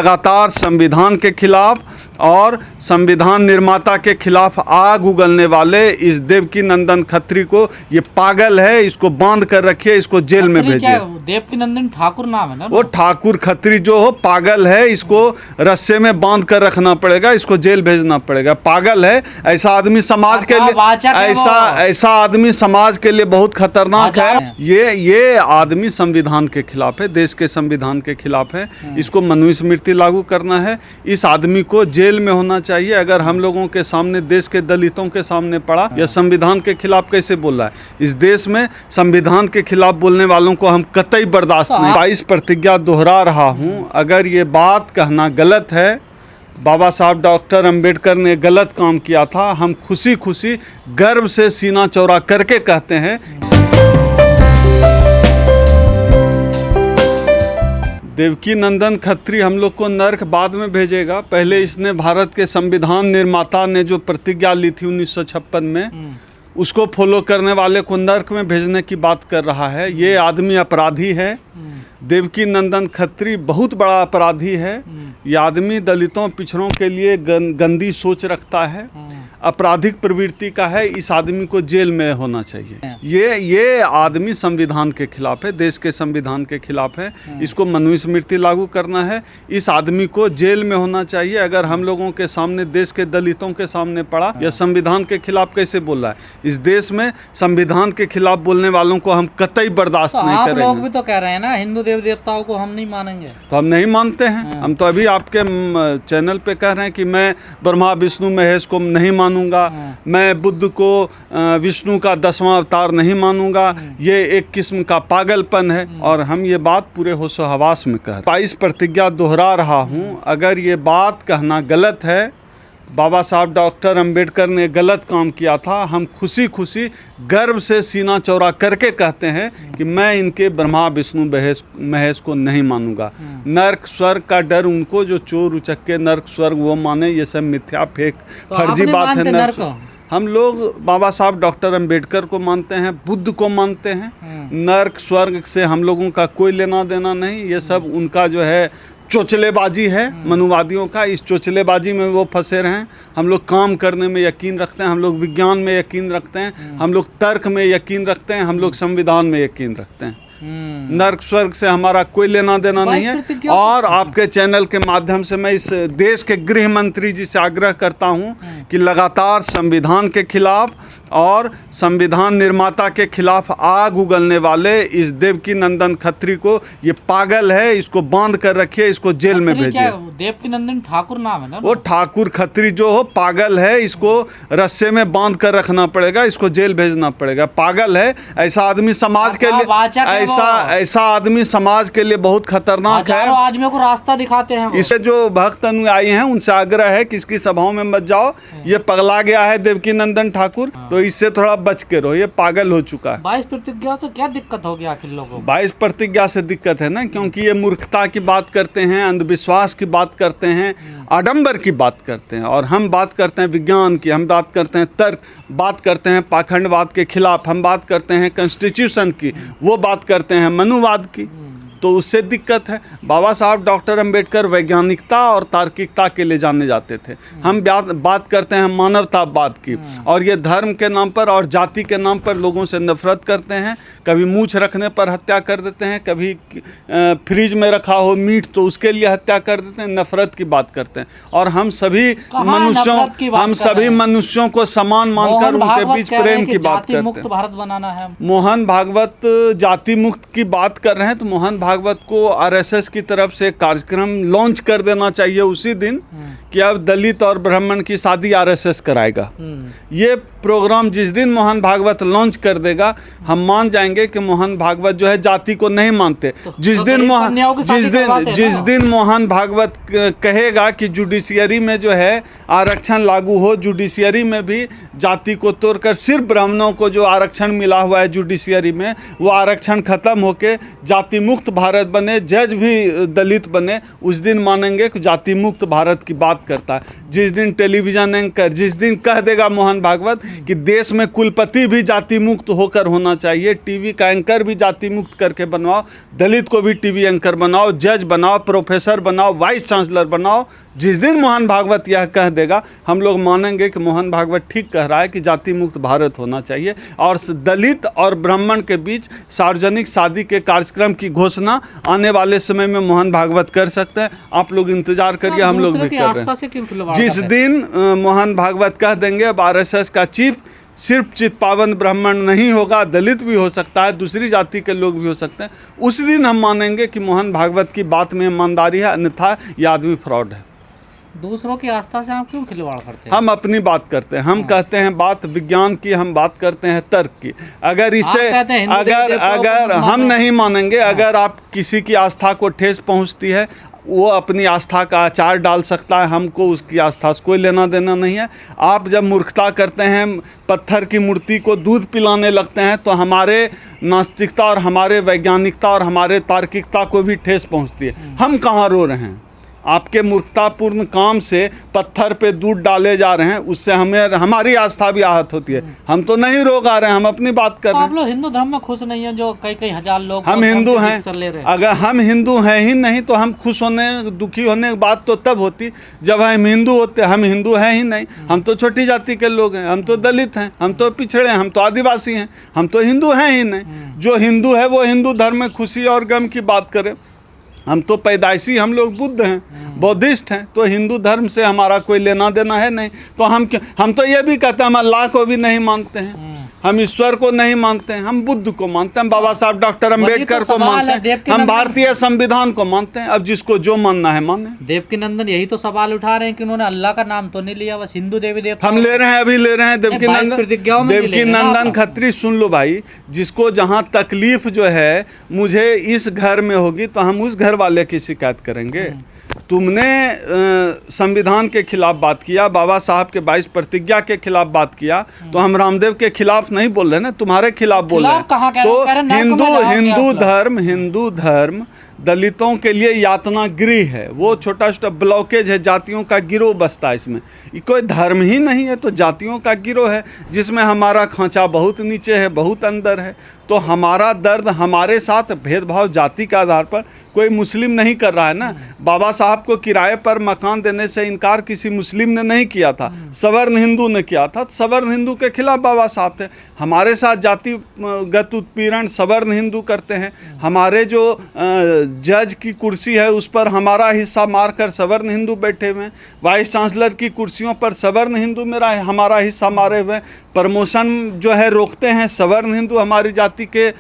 लगातार संविधान के खिलाफ और संविधान निर्माता के खिलाफ आग उगलने वाले इस देवकी नंदन खत्री को, ये पागल है, इसको बांध कर रखिए, इसको जेल में भेजिए। देवकी नंदन ठाकुर नाम है ना? वो ठाकुर खत्री जो हो पागल है, इसको रस्से में बांध कर रखना पड़ेगा, इसको जेल भेजना पड़ेगा। पागल है, ऐसा आदमी समाज के लिए ऐसा आदमी समाज के लिए बहुत खतरनाक है। ये आदमी संविधान के खिलाफ है, देश के संविधान के खिलाफ है। इसको मनुस्मृति लागू करना है। इस आदमी को जेल में होना चाहिए। अगर हम लोगों के सामने, देश के दलितों के सामने पड़ा, यह संविधान के खिलाफ कैसे बोल रहा है? इस देश में संविधान के खिलाफ बोलने वालों को हम कतई बर्दाश्त नहीं। 22 प्रतिज्ञा दोहरा रहा हूं, अगर ये बात कहना गलत है, बाबा साहब डॉक्टर अंबेडकर ने गलत काम किया था, हम खुशी खुशी गर्व से सीना चौड़ा करके कहते हैं। देवकी नंदन खत्री हम लोग को नर्क बाद में भेजेगा। पहले इसने भारत के संविधान निर्माता ने जो प्रतिज्ञा ली थी 1956 में, उसको फॉलो करने वाले को नर्क में भेजने की बात कर रहा है। ये आदमी अपराधी है। देवकी नंदन खत्री बहुत बड़ा अपराधी है। ये आदमी दलितों पिछड़ों के लिए गंदी सोच रखता है, आपराधिक प्रवृत्ति का है। इस आदमी को जेल में होना चाहिए। ये आदमी संविधान के खिलाफ है, देश के संविधान के खिलाफ है। इसको मनुस्मृति लागू करना है। इस आदमी को जेल में होना चाहिए। अगर हम लोगों के सामने, देश के दलितों के सामने पड़ा, यह संविधान के खिलाफ कैसे बोल रहा है? इस देश में संविधान के खिलाफ बोलने वालों को हम कतई बर्दाश्त नहीं करेंगे। लोग भी तो कह रहे हैं ना, हिंदू देव देवताओं को हम नहीं मानेंगे। तो हम नहीं मानते हैं। हम तो अभी आपके चैनल पे कह रहे हैं कि मैं ब्रह्मा विष्णु महेश को नहीं मानूंगा, मैं बुद्ध को विष्णु का 10वां अवतार नहीं मानूंगा। ये एक किस्म का पागलपन है और हम ये बात पूरे होशो हवास में कह रहे हैं। 22 प्रतिज्ञा दोहरा रहा हूँ, अगर ये बात कहना गलत है, बाबा साहब डॉक्टर अंबेडकर ने गलत काम किया था, हम खुशी खुशी गर्व से सीना चौड़ा करके कहते हैं कि मैं इनके ब्रह्मा विष्णु महेश को नहीं मानूंगा। नर्क स्वर्ग का डर उनको, जो चोर उचक्के नर्क स्वर्ग वो माने, ये सब मिथ्या फेक फर्जी बात है। नर्क हम लोग बाबा साहब डॉक्टर अंबेडकर को मानते हैं, बुद्ध को मानते हैं। नर्क स्वर्ग से हम लोगों का कोई लेना देना नहीं। ये सब उनका जो है चोचलेबाजी है, मनुवादियों का। इस चोचलेबाजी में वो फंसे रहे हैं। हम लोग काम करने में यकीन रखते हैं, हम लोग विज्ञान में यकीन रखते हैं, हम लोग तर्क में यकीन रखते हैं, हम लोग संविधान में यकीन रखते हैं। नर्क स्वर्ग से हमारा कोई लेना देना नहीं है। और आपके चैनल के माध्यम से मैं इस देश के गृह मंत्री जी से आग्रह करता हूं कि लगातार संविधान के खिलाफ और संविधान निर्माता के खिलाफ आग उगलने वाले इस देवकी नंदन खत्री को, ये पागल है, इसको बांध कर रखिए, इसको जेल में भेजिए। देवकी नंदन ठाकुर नाम है ना? वो ठाकुर खत्री जो हो पागल है, इसको रस्से में बांध कर रखना पड़ेगा, इसको जेल भेजना पड़ेगा। पागल है, ऐसा आदमी समाज के लिए ऐसा आदमी समाज के लिए बहुत खतरनाक है। आदमियों को रास्ता दिखाते हैं। इससे जो भक्त अनुयायी हैं उनसे आग्रह है कि इसकी सभाओं में मत जाओ। ये पगला गया है देवकी नंदन ठाकुर, तो इससे थोड़ा बच के रहो। ये पागल हो चुका है। 22 प्रतिज्ञा से क्या दिक्कत होगी आखिर लोगों को? 22 प्रतिज्ञा से दिक्कत है ना, क्योंकि ये मूर्खता की बात करते हैं, अंधविश्वास की बात करते हैं, आडंबर की बात करते हैं। और हम बात करते हैं विज्ञान की, हम बात करते हैं तर्क, बात करते हैं पाखंडवाद के खिलाफ, हम बात करते हैं कॉन्स्टिट्यूशन की, वो बात करते हैं मनुवाद की। तो उससे दिक्कत है। बाबा साहब डॉक्टर अंबेडकर वैज्ञानिकता और तार्किकता के लिए जाने जाते थे। हम बात करते हैं मानवतावाद की, और ये धर्म के नाम पर और जाति के नाम पर लोगों से नफरत करते हैं। कभी मूछ रखने पर हत्या कर देते हैं, कभी फ्रिज में रखा हो मीट तो उसके लिए हत्या कर देते हैं, नफरत की बात करते हैं। और हम सभी मनुष्यों को समान मानकर उनके बीच प्रेम की बात करते हैं। भारत बनाना है। मोहन भागवत जाति मुक्त की बात कर रहे हैं, तो मोहन भागवत को आरएसएस की तरफ से कार्यक्रम लॉन्च कर देना चाहिए उसी दिन कि अब दलित और ब्राह्मण की शादी आरएसएस कराएगा। ये प्रोग्राम जिस दिन मोहन भागवत लॉन्च कर देगा, हम मान जाएंगे कि मोहन भागवत जो है जाति को नहीं मानते। जिस दिन मोहन भागवत कहेगा कि जुडिशियरी में जो है आरक्षण लागू हो, जुडिशियरी में भी जाति को तोड़कर सिर्फ ब्राह्मणों को जो आरक्षण मिला हुआ है जुडिशियरी में, वो आरक्षण खत्म होके जाति मुक्त भारत बने, जज भी दलित बने, उस दिन मानेंगे कि जाति मुक्त भारत की बात करता है। जिस दिन टेलीविजन एंकर जिस दिन कह देगा मोहन भागवत कि देश में कुलपति भी जाति मुक्त होकर होना चाहिए, टीवी का एंकर भी जाति मुक्त करके बनवाओ, दलित को भी टीवी एंकर बनाओ, जज बनाओ, प्रोफेसर बनाओ, वाइस चांसलर बनाओ। जिस दिन मोहन भागवत यह कह देगा हम लोग मानेंगे कि मोहन भागवत ठीक कह रहा है कि जाति मुक्त भारत होना चाहिए। और दलित और ब्राह्मण के बीच सार्वजनिक शादी के कार्यक्रम की घोषणा आने वाले समय में मोहन भागवत कर सकते हैं। आप लोग इंतजार करिए, हम लोग भी कर रहे हैं। जिस दिन मोहन भागवत कह देंगे अब आरएसएस का चीफ सिर्फ चित्पावन ब्राह्मण नहीं होगा, दलित भी हो सकता है, दूसरी जाति के लोग भी हो सकते हैं, उस दिन हम मानेंगे कि मोहन भागवत की बात में ईमानदारी है, अन्यथा ये आदमी फ्रॉड है। दूसरों की आस्था से आप क्यों खिलवाड़ करते हैं? हम अपनी बात करते हैं, हम कहते हैं बात विज्ञान की, हम बात करते हैं तर्क की। अगर इसे अगर हम नहीं मानेंगे, अगर आप किसी की आस्था को ठेस पहुंचती है, वो अपनी आस्था का आचार डाल सकता है, हमको उसकी आस्था से कोई लेना देना नहीं है। आप जब मूर्खता करते हैं, पत्थर की मूर्ति को दूध पिलाने लगते हैं, तो हमारे नास्तिकता और हमारे वैज्ञानिकता और हमारे तार्किकता को भी ठेस पहुंचती है। हम कहाँ रो रहे हैं? आपके मूर्खतापूर्ण काम से पत्थर पे दूध डाले जा रहे हैं, उससे हमें हमारी आस्था भी आहत होती है। हम तो नहीं रोक आ रहे हैं, हम अपनी बात कर रहे हैं। आप लोग हिंदू धर्म में खुश नहीं है जो कई हजार लोग हम हिंदू हैं, अगर हम हिंदू हैं ही नहीं तो हम खुश होने दुखी होने की बात तो तब होती जब हम हिंदू होते। हम हिंदू हैं ही नहीं, हम तो छोटी जाति के लोग हैं, हम तो दलित हैं, हम तो पिछड़े हैं, हम तो आदिवासी हैं, हम तो हिंदू हैं ही नहीं। जो हिंदू है वो हिंदू धर्म में खुशी और गम की बात करे। हम तो पैदाइशी हम लोग बुद्ध हैं, बौद्धिस्ट हैं, तो हिंदू धर्म से हमारा कोई लेना देना है नहीं। तो हम तो ये भी कहते हैं हम अल्लाह को भी नहीं मानते हैं, हम ईश्वर को नहीं मानते हैं, हम बुद्ध को मानते हैं, बाबा साहब डॉक्टर अम्बेडकर को मानते हैं, हम भारतीय संविधान को मानते हैं। अब जिसको जो मानना है माने। देवकीनंदन यही तो सवाल उठा रहे हैं कि उन्होंने अल्लाह का नाम तो नहीं लिया, बस हिंदू देवी देवता। हम ले रहे हैं, अभी ले रहे हैं देवकीनंदन खत्री। सुन लो भाई, जिसको जहाँ तकलीफ जो है मुझे इस घर में होगी तो हम उस घर वाले की शिकायत करेंगे। तुमने संविधान के खिलाफ बात किया, बाबा साहब के 22 प्रतिज्ञा के खिलाफ बात किया, तो हम रामदेव के खिलाफ नहीं बोल रहे ना, तुम्हारे खिलाफ बोल रहे हैं। तो हिंदू धर्म दलितों के लिए यातना गृह है, वो छोटा छोटा ब्लॉकेज है, जातियों का गिरोह बसता है इसमें। ये कोई धर्म ही नहीं है, तो जातियों का गिरोह है जिसमें हमारा खांचा बहुत नीचे है, बहुत अंदर है। तो हमारा दर्द, हमारे साथ भेदभाव जाति के आधार पर कोई मुस्लिम नहीं कर रहा है ना। बाबा साहब को किराए पर मकान देने से इनकार किसी मुस्लिम ने नहीं किया था, सवर्ण हिंदू ने किया था। सवर्ण हिंदू के खिलाफ बाबा साहब थे। हमारे साथ जातिगत उत्पीड़न सवर्ण हिंदू करते हैं। हमारे जो जज की कुर्सी है उस पर हमारा हिस्सा मारकर सवर्ण हिंदू बैठे हुए हैं। वाइस चांसलर की कुर्सियों पर सवर्ण हिंदू हमारा हिस्सा मारे हुए हैं। प्रमोशन जो है रोकते हैं सवर्ण हिंदू, हमारी जाति के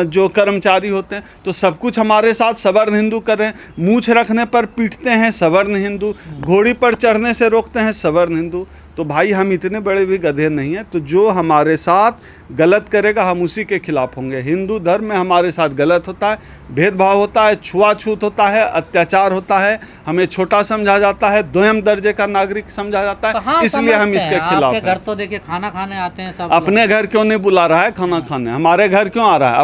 जो कर्मचारी होते हैं। तो सब कुछ हमारे साथ सवर्ण हिंदू कर रहे हैं। मूछ रखने पर पीटते हैं सवर्ण हिंदू, घोड़ी पर चढ़ने से रोकते हैं सवर्ण हिंदू। तो भाई हम इतने बड़े भी गधे नहीं हैं। तो जो हमारे साथ गलत करेगा हम उसी के खिलाफ होंगे। हिंदू धर्म में हमारे साथ गलत होता है, भेदभाव होता है, छुआछूत होता है, अत्याचार होता है, हमें छोटा समझा जाता है, दोयम दर्जे का नागरिक समझा जाता है। इसलिए हम इसके खिलाफ हैं। घर तो देखिए खाना खाने आते हैं सब। अपने घर क्यों नहीं बुला रहा है खाना खाने? हमारे घर क्यों आ रहा है?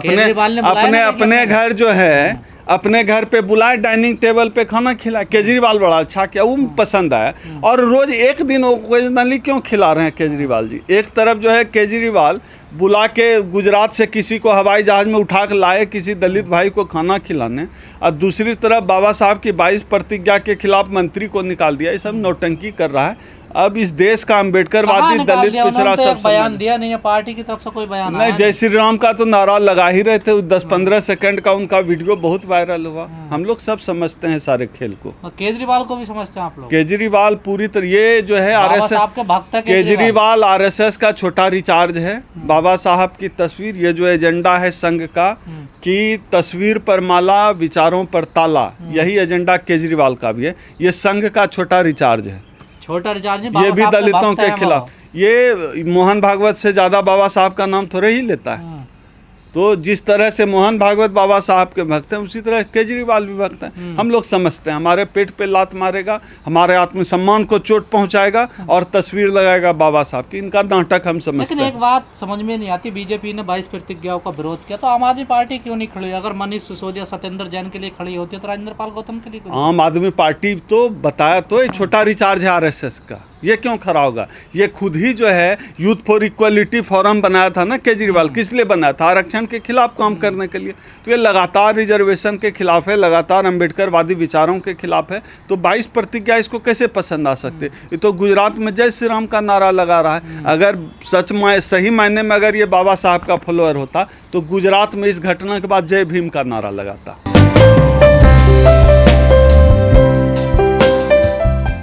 अपने घर जो है अपने घर पे बुलाए, डाइनिंग टेबल पे खाना खिलाए। केजरीवाल बड़ा अच्छा किया, वो पसंद आया। और रोज एक दिन ओकेजनली क्यों खिला रहे हैं केजरीवाल जी? एक तरफ जो है केजरीवाल बुला के गुजरात से किसी को हवाई जहाज़ में उठा कर लाए किसी दलित भाई को खाना खिलाने, और दूसरी तरफ बाबा साहब की 22 प्रतिज्ञा के खिलाफ मंत्री को निकाल दिया। ये सब नौटंकी कर रहा है। अब इस देश का अम्बेडकरवादी दलित पिछड़ा सब बयान दिया नहीं है, पार्टी की तरफ से कोई बयान नहीं। जय श्री राम का तो नारा लगा ही रहे थे। 10-15 सेकंड का उनका वीडियो बहुत वायरल हुआ। हम लोग सब समझते हैं सारे खेल को। केजरीवाल को भी समझते हैं आप लोग? केजरीवाल पूरी तरह, ये जो है आरएसएस के भक्त है। केजरीवाल आरएसएस का छोटा रिचार्ज है। बाबा साहब की तस्वीर, ये जो एजेंडा है संघ का कि तस्वीर पर माला, विचारों पर ताला, यही एजेंडा केजरीवाल का भी है। ये संघ का छोटा रिचार्ज है। छोटा रिचार्ज, ये भी दलितों के खिलाफ। ये मोहन भागवत से ज्यादा बाबा साहब का नाम थोड़े ही लेता है। तो जिस तरह से मोहन भागवत बाबा साहब के भक्त हैं, उसी तरह केजरीवाल भी भक्त हैं। हम लोग समझते हैं हमारे पेट पे लात मारेगा, हमारे आत्मसम्मान को चोट पहुंचाएगा और तस्वीर लगाएगा बाबा साहब की। इनका नाटक हम समझते हैं। लेकिन एक बात समझ में नहीं आती, बीजेपी ने 22 प्रतिज्ञाओं का विरोध किया, तो आम आदमी पार्टी क्यों नहीं खड़ी? अगर मनीष सिसोदिया, सत्येंद्र जैन के लिए खड़ी होती है तो राजेंद्र पाल गौतम के लिए? आम आदमी पार्टी तो बताया तो छोटा रिचार्ज है आरएसएस का। ये क्यों खड़ा होगा? ये खुद ही जो है यूथ फॉर इक्वलिटी फोरम बनाया था ना केजरीवाल, किस लिए बनाया था? आरक्षण के खिलाफ काम करने के लिए। तो ये लगातार रिजर्वेशन के खिलाफ है, लगातार अम्बेडकरवादी विचारों के खिलाफ है। तो 22 प्रतिज्ञा इसको कैसे पसंद आ सकते? ये तो गुजरात में जय श्री राम का नारा लगा रहा है। अगर सही मायने में अगर ये बाबा साहब का फॉलोअर होता तो गुजरात में इस घटना के बाद जय भीम का नारा लगाता।